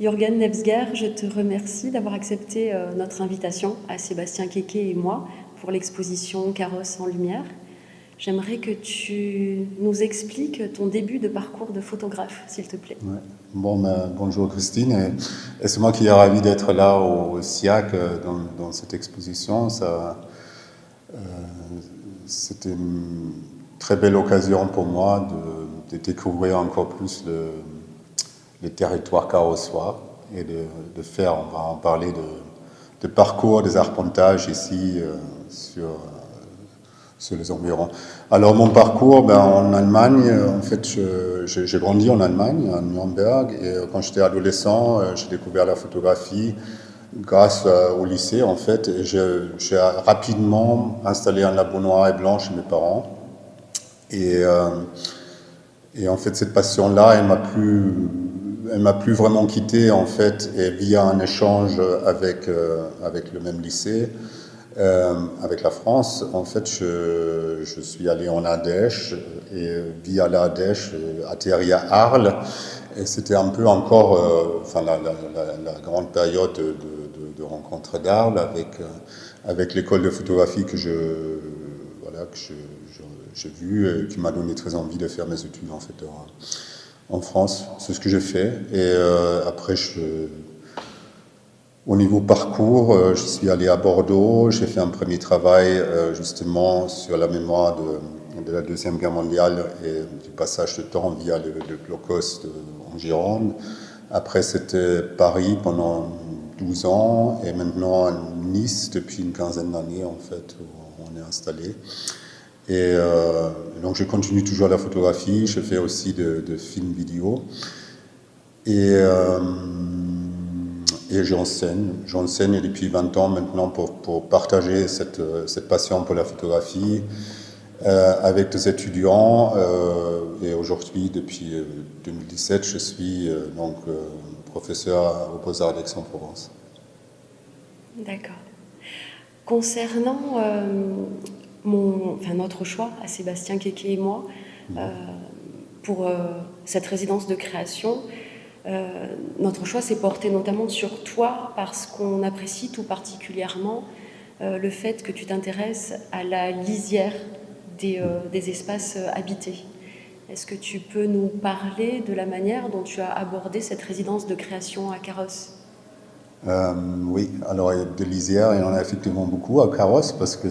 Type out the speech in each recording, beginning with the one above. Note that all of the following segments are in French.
Jürgen Nebsger, je te remercie d'avoir accepté notre invitation à Sébastien Kéké et moi pour l'exposition Carrosse en lumière. J'aimerais que tu nous expliques ton début de parcours de photographe, s'il te plaît. Ouais. Bonjour Christine, et c'est moi qui est ravi d'être là au SIAC dans cette exposition. C'était une très belle occasion pour moi de découvrir encore plus le territoire carrossois et de faire, on va en parler, de parcours, des arpentages ici sur les environs. Alors mon parcours, en Allemagne, en fait, j'ai grandi en Allemagne, à Nuremberg, et quand j'étais adolescent, j'ai découvert la photographie grâce au lycée, en fait, et j'ai rapidement installé un labo noir et blanc chez mes parents. Et en fait, cette passion-là, elle m'a plus vraiment quitté, en fait, et via un échange avec le même lycée, avec la France, en fait, je suis allé en Ardèche, et via l'Ardèche, atterri à Arles, et c'était un peu encore la grande période de rencontre d'Arles avec l'école de photographie que j'ai vue, et qui m'a donné très envie de faire mes études, en fait, en France. C'est ce que j'ai fait. Et après, au niveau parcours, je suis allé à Bordeaux. J'ai fait un premier travail justement sur la mémoire de la Deuxième Guerre mondiale et du passage de temps via le Holocauste en Gironde. Après, c'était Paris pendant 12 ans et maintenant Nice depuis une quinzaine d'années, en fait, où on est installé. Et donc je continue toujours la photographie, je fais aussi de films vidéo et j'enseigne depuis 20 ans maintenant pour partager cette passion pour la photographie avec des étudiants et aujourd'hui depuis 2017 je suis professeur aux Beaux-Arts d'Aix-en-Provence. D'accord. Concernant notre choix à Sébastien Kéké et moi pour cette résidence de création, notre choix s'est porté notamment sur toi parce qu'on apprécie tout particulièrement le fait que tu t'intéresses à la lisière des espaces habités. Est-ce que tu peux nous parler de la manière dont tu as abordé cette résidence de création à Carrosse ? Oui, alors il y a des lisières, il y en a effectivement beaucoup à Carrosse parce que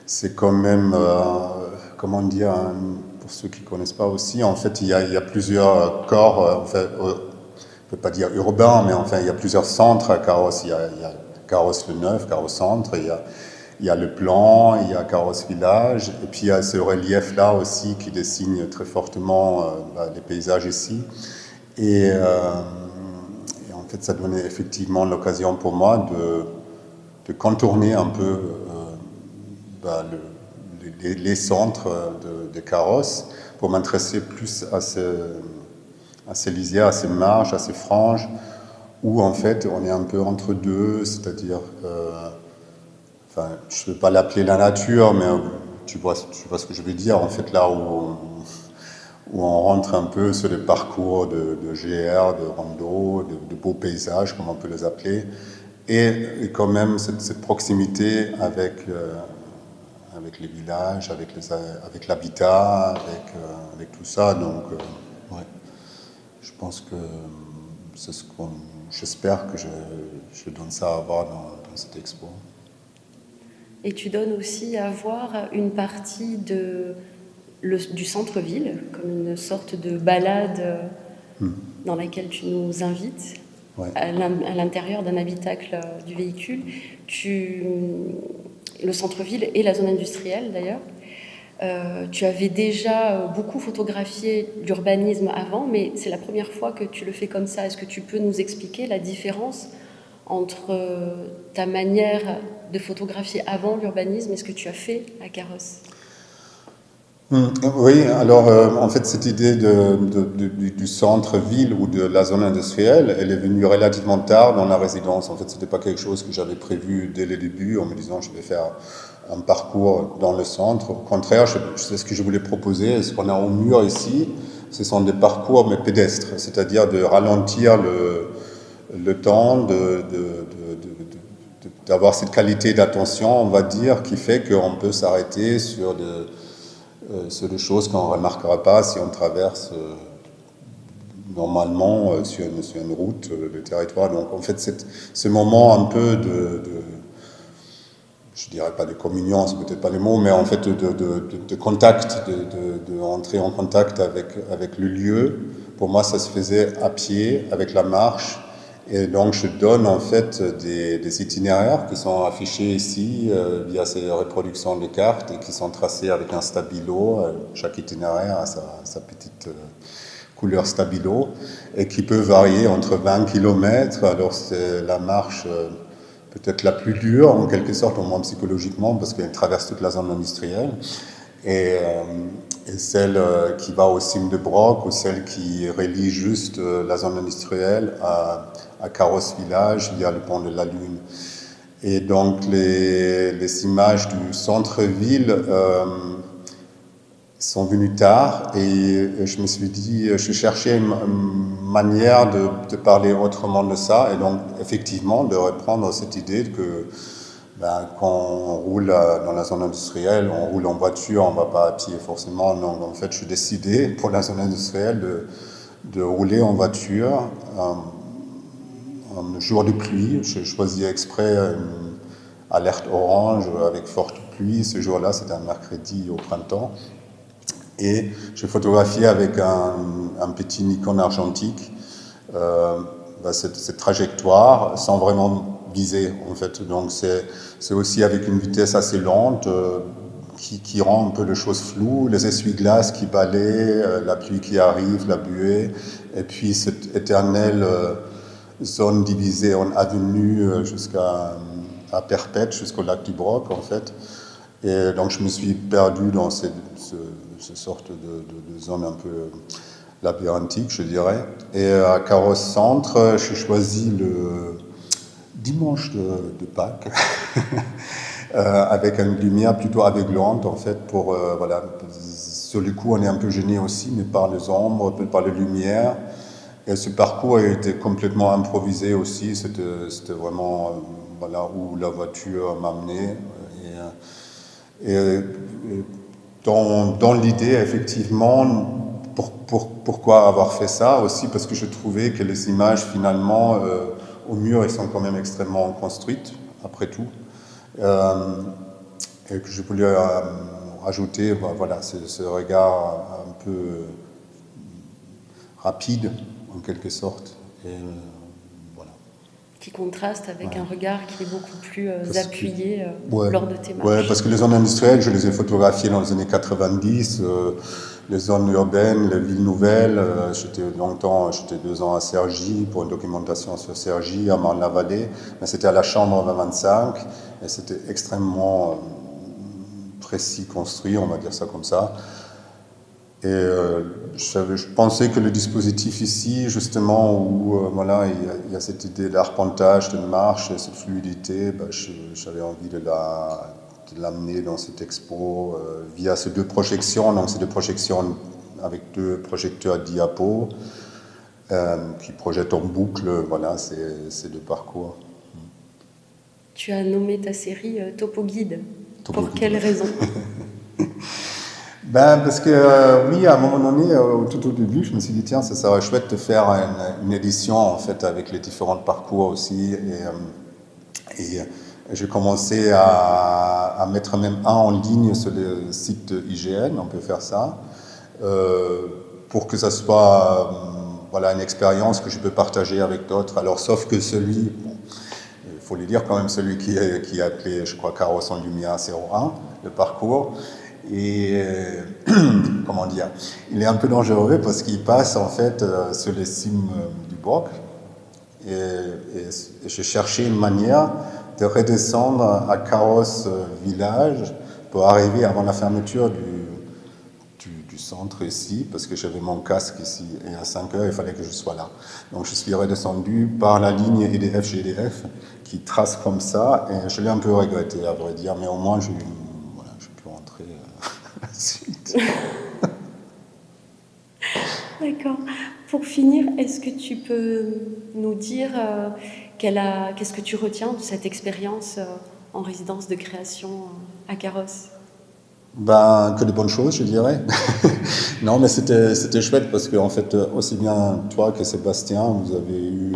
c'est quand même, comment dire, pour ceux qui ne connaissent pas aussi, en fait, il y a plusieurs corps, en fait, on ne peut pas dire urbain, mais enfin, il y a plusieurs centres à Carrosse. Il y a Carrosse le Neuf, Carrosse Centre, il y a le Plan, il y a Carrosse Village, et puis il y a ce relief-là aussi qui dessine très fortement les paysages ici. Et en fait, ça donnait effectivement l'occasion pour moi de contourner un peu les centres de Carrosse pour m'intéresser plus à ces lisières, à ces marges, à ces franges, où en fait on est un peu entre deux, c'est-à-dire, je ne veux pas l'appeler la nature, mais tu vois ce que je veux dire, en fait là où on rentre un peu sur des parcours de GR, de rando, de beaux paysages, comme on peut les appeler, et quand même cette proximité avec les villages, avec l'habitat, avec tout ça. Donc, ouais, je pense que c'est j'espère que je donne ça à voir dans cette expo. Et tu donnes aussi à voir une partie du centre-ville, comme une sorte de balade dans laquelle tu nous invites, ouais, à l'intérieur d'un habitacle du véhicule. Le centre-ville et la zone industrielle d'ailleurs. Tu avais déjà beaucoup photographié l'urbanisme avant, mais c'est la première fois que tu le fais comme ça. Est-ce que tu peux nous expliquer la différence entre ta manière de photographier avant l'urbanisme et ce que tu as fait à Carrosse. Oui, alors en fait cette idée du centre-ville ou de la zone industrielle, elle est venue relativement tard dans la résidence. En fait, c'était pas quelque chose que j'avais prévu dès le début en me disant je vais faire un parcours dans le centre. Au contraire, c'est ce que je voulais proposer. Ce qu'on a au mur ici, ce sont des parcours mais pédestres, c'est-à-dire de ralentir le temps, d'avoir cette qualité d'attention, on va dire, qui fait qu'on peut s'arrêter sur des choses qu'on ne remarquera pas si on traverse normalement sur une route, le territoire. Donc en fait, ce moment un peu je dirais pas de communion, c'est peut-être pas le mot, mais en fait de contact, de entrer en contact avec le lieu. Pour moi, ça se faisait à pied, avec la marche. Et donc, je donne en fait des itinéraires qui sont affichés ici via ces reproductions de cartes et qui sont tracés avec un stabilo. Chaque itinéraire a sa petite couleur stabilo et qui peut varier entre 20 km. Alors, c'est la marche peut-être la plus dure, en quelque sorte, au moins psychologiquement, parce qu'elle traverse toute la zone industrielle. Et celle qui va au cime de Broc, ou celle qui relie juste la zone industrielle à Carrosse Village via le pont de la Lune. Et donc les images du centre-ville sont venues tard et je me suis dit, je cherchais une manière de parler autrement de ça et donc effectivement de reprendre cette idée que quand on roule dans la zone industrielle, on roule en voiture, on ne va pas à pied forcément. Donc en fait, je suis décidé pour la zone industrielle de rouler en voiture un jour de pluie. Je choisis exprès une alerte orange avec forte pluie. Ce jour-là, c'était un mercredi au printemps. Et je photographiais avec un petit Nikon argentique cette trajectoire sans vraiment viser en fait. Donc c'est aussi avec une vitesse assez lente qui rend un peu les choses floues, les essuie-glaces qui balaient, la pluie qui arrive, la buée, et puis cette éternelle zone divisée en avenues jusqu'à Perpète, jusqu'au lac du Broc en fait. Et donc je me suis perdu dans cette sorte de zone un peu labyrinthique, je dirais. Et à Carrosse Centre, j'ai choisi le dimanche de Pâques, avec une lumière plutôt aveuglante, en fait, pour, voilà, sur le coup, on est un peu gêné aussi, mais par les ombres, par les lumières. Et ce parcours a été complètement improvisé aussi, c'était vraiment, voilà, où la voiture m'a amené. Et dans l'idée, effectivement, pourquoi avoir fait ça aussi, parce que je trouvais que les images, finalement, au mur, elles sont quand même extrêmement construites, après tout. Et que je voulais rajouter voilà, ce regard un peu rapide, en quelque sorte. Et, voilà. Qui contraste avec un regard qui est beaucoup plus appuyé lors de tes marches. Oui, parce que les zones industrielles, je les ai photographiées dans les années 90, les zones urbaines, les villes nouvelles. J'étais 2 ans à Cergy pour une documentation sur Cergy, à Marne-la-Vallée, mais c'était à la Chambre 25 et c'était extrêmement précis construit, on va dire ça comme ça. Et je pensais que le dispositif ici, justement, où voilà, il y a cette idée d'arpentage, de marche, cette fluidité, j'avais envie de l'amener dans cette expo via ces 2 projections. Donc, c'est des projections avec 2 projecteurs diapo qui projettent en boucle, voilà, ces 2 parcours. Tu as nommé ta série Topo Guide. Pour quelle raison? Parce que oui, à un moment donné, tout au début, je me suis dit tiens, ça serait chouette de faire une édition en fait avec les différents parcours aussi. Et j'ai commencé à mettre même un en ligne sur le site de IGN, on peut faire ça, pour que ça soit voilà, une expérience que je peux partager avec d'autres. Alors sauf que celui, il faut le dire quand même, celui qui a appelé, je crois, Carrosse en Lumière 01, le parcours. Et comment dire, il est un peu dangereux parce qu'il passe en fait sur les cimes du Broc et je cherchais une manière de redescendre à Carros village pour arriver avant la fermeture du centre ici, parce que j'avais mon casque ici, et à 5 heures, il fallait que je sois là. Donc je suis redescendu par la ligne EDF-GDF qui trace comme ça, et je l'ai un peu regretté, à vrai dire, mais au moins j'ai pu rentrer à la suite. D'accord. Pour finir, est-ce que tu peux nous dire qu'est-ce que tu retiens de cette expérience en résidence de création à Carros? Que de bonnes choses, je dirais. Non, mais c'était chouette parce que, en fait, aussi bien toi que Sébastien, vous avez eu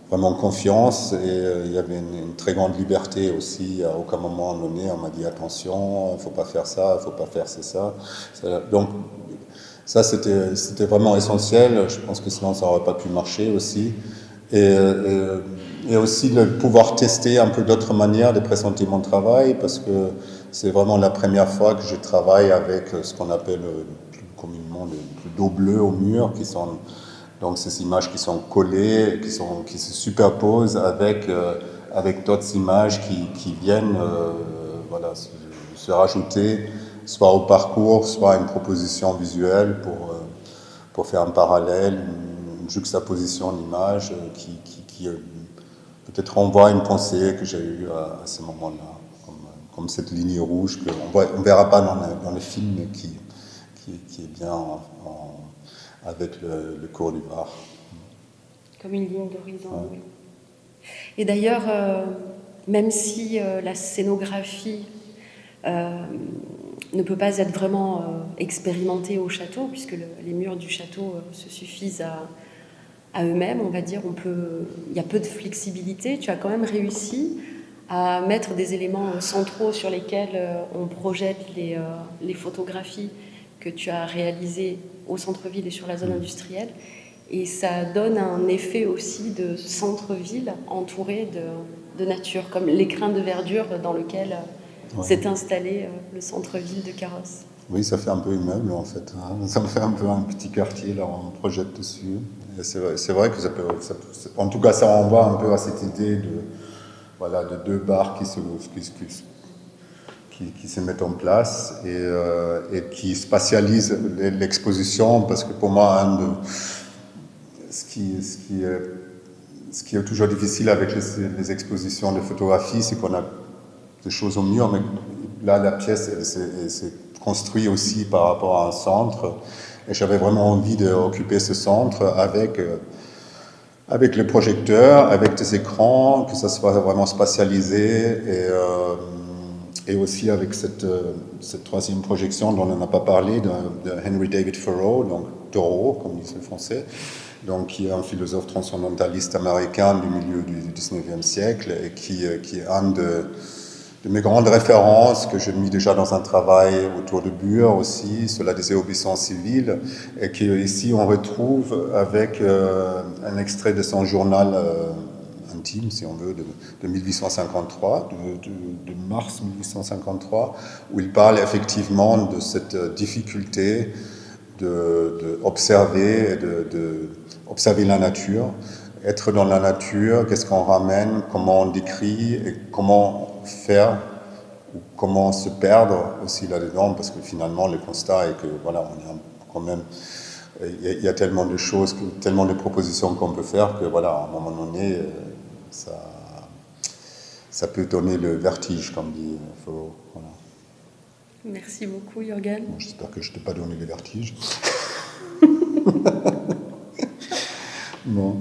vraiment confiance et il y avait une très grande liberté aussi. À aucun moment donné, on m'a dit attention, il ne faut pas faire ça, il ne faut pas faire ça. Donc, ça, c'était vraiment essentiel. Je pense que sinon, ça n'aurait pas pu marcher aussi. Et aussi le pouvoir tester un peu d'autres manières de présenter mon travail, parce que c'est vraiment la première fois que je travaille avec ce qu'on appelle plus communément le dos bleu au mur, qui sont donc ces images qui sont collées, qui se superposent avec d'autres images qui viennent se rajouter, soit au parcours, soit à une proposition visuelle pour faire un parallèle, une juxtaposition d'images qui peut-être renvoie une pensée que j'ai eue à ce moment-là, comme cette ligne rouge qu'on ne verra pas dans le film, mais qui est bien avec le cours du bar. Comme une ligne d'horizon, ouais. Oui. Et d'ailleurs, même si la scénographie ne peut pas être vraiment expérimentée au château, puisque les murs du château se suffisent à eux-mêmes, on va dire, il y a peu de flexibilité, tu as quand même réussi à mettre des éléments centraux sur lesquels on projette les photographies que tu as réalisées au centre-ville et sur la zone industrielle. Et ça donne un effet aussi de centre-ville entouré de nature, comme l'écrin de verdure dans lequel s'est installé le centre-ville de Carros. Oui, ça fait un peu immeuble en fait. Ça me fait un peu un petit quartier, là, on projette dessus. Et c'est vrai que en tout cas, ça renvoie un peu à cette idée de deux bars qui se mettent en place et qui spatialisent l'exposition, parce que pour moi, ce qui est toujours difficile avec les expositions de photographie, c'est qu'on a des choses au mur, mais là, la pièce, elle s'est construite aussi par rapport à un centre. Et j'avais vraiment envie d'occuper ce centre avec le projecteur, avec des écrans, que ça soit vraiment spatialisé, et aussi avec cette troisième projection dont on n'a pas parlé, de Henry David Thoreau, donc Thoreau, comme disent les Français, donc, qui est un philosophe transcendentaliste américain du milieu du 19e siècle et qui est un de mes grandes références que j'ai mis déjà dans un travail autour de Bure aussi, sur la désobéissance civile, et qu'ici on retrouve avec un extrait de son journal intime, si on veut, de 1853, de mars 1853, où il parle effectivement de cette difficulté d'observer observer la nature, être dans la nature, qu'est-ce qu'on ramène, comment on décrit et comment faire ou comment se perdre aussi là-dedans, parce que finalement le constat est que voilà, on est quand même, il y a tellement de choses, tellement de propositions qu'on peut faire que voilà, à un moment donné, ça peut donner le vertige, comme dit Thoreau. Voilà. Merci beaucoup, Jürgen. Bon, j'espère que je ne t'ai pas donné le vertige. Bon.